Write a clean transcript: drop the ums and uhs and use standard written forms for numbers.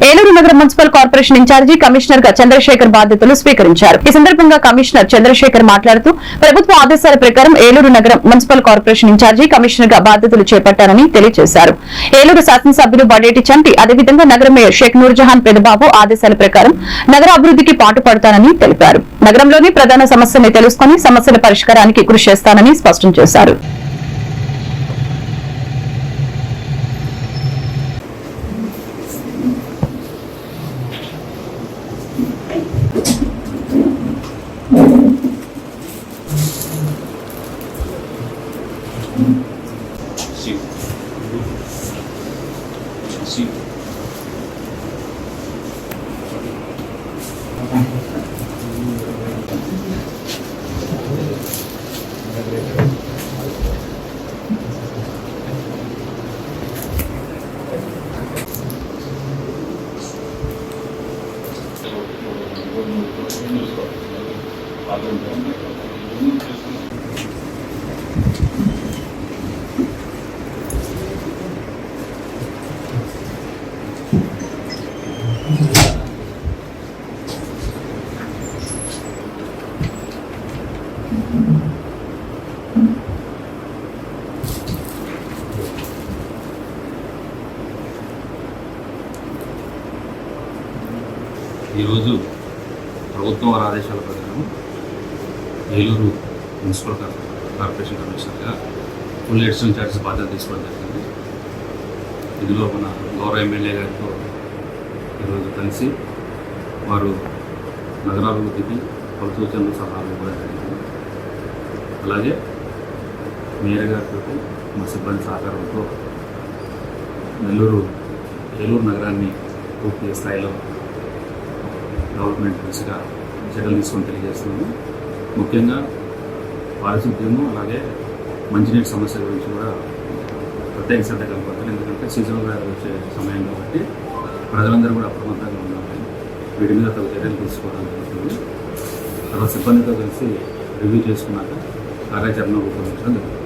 ఏలూరు నగర municipal corporation incharge commissioner గా చంద్రశేఖర్ బాధ్యతలు స్వీకరించారు. ఈ సందర్భంగా కమిషనర్ చంద్రశేఖర్ మాట్లాడుతూ ప్రభుత్వ ఆదేశాల ప్రకారం ఏలూరు నగరం మున్సిపల్ కార్పొరేషన్ ఇన్ఛార్జి కమిషనర్ గా బాధ్యతలు చేపట్టారని తెలియజేశారు. ఏలూరు శాసనసభ్యులు బడేటి చంటి అదేవిధంగా నగర మేయర్ షేక్ నూర్జహాన్ పెదబాబు ఆదేశాల ప్రకారం నగర అభివృద్ధికి పాటుపడతానని తెలిపారు. నగరంలోని ప్రధాన సమస్యల్ని తెలుసుకుని సమస్యల పరిష్కారానికి కృషి చేస్తానని స్పష్టం చేశారు. ఈరోజు ప్రభుత్వం వారి ఆదేశాల ప్రకారం ఏలూరు మున్సిపల్ కార్పొరేషన్ కమిషనర్గా ఫుల్ ఎడిషనల్ చార్జెస్ బాధ్యత తీసుకోవడం జరిగింది. ఇందులో మన గౌరవ ఎమ్మెల్యే గారితో ఈరోజు కలిసి వారు నగరాభివృద్ధికి పలు సూచనలు సలహాలు ఇవ్వడం జరిగింది. అలాగే మేయర్ గారితో మా సిబ్బంది సహకారంతో ఏలూరు నగరాన్ని పూర్తి స్థాయిలో డెవలప్మెంట్ దిశగా చర్యలు తీసుకొని తెలియజేస్తున్నాము. ముఖ్యంగా పారిశుద్ధ్యము అలాగే మంచినీటి సమస్య గురించి కూడా ప్రత్యేక శ్రద్ధ కనపడుతుంది. ఎందుకంటే సీజనల్ వ్యాధులు వచ్చే సమయం కాబట్టి ప్రజలందరూ కూడా అప్రమత్తంగా ఉండాలి. వీటి మీద తగు చర్యలు తీసుకోవడం జరుగుతుంది. తర్వాత సిబ్బందితో కలిసి రివ్యూ చేసుకున్నాక కార్యాచరణ రూపొందించడం జరుగుతుంది.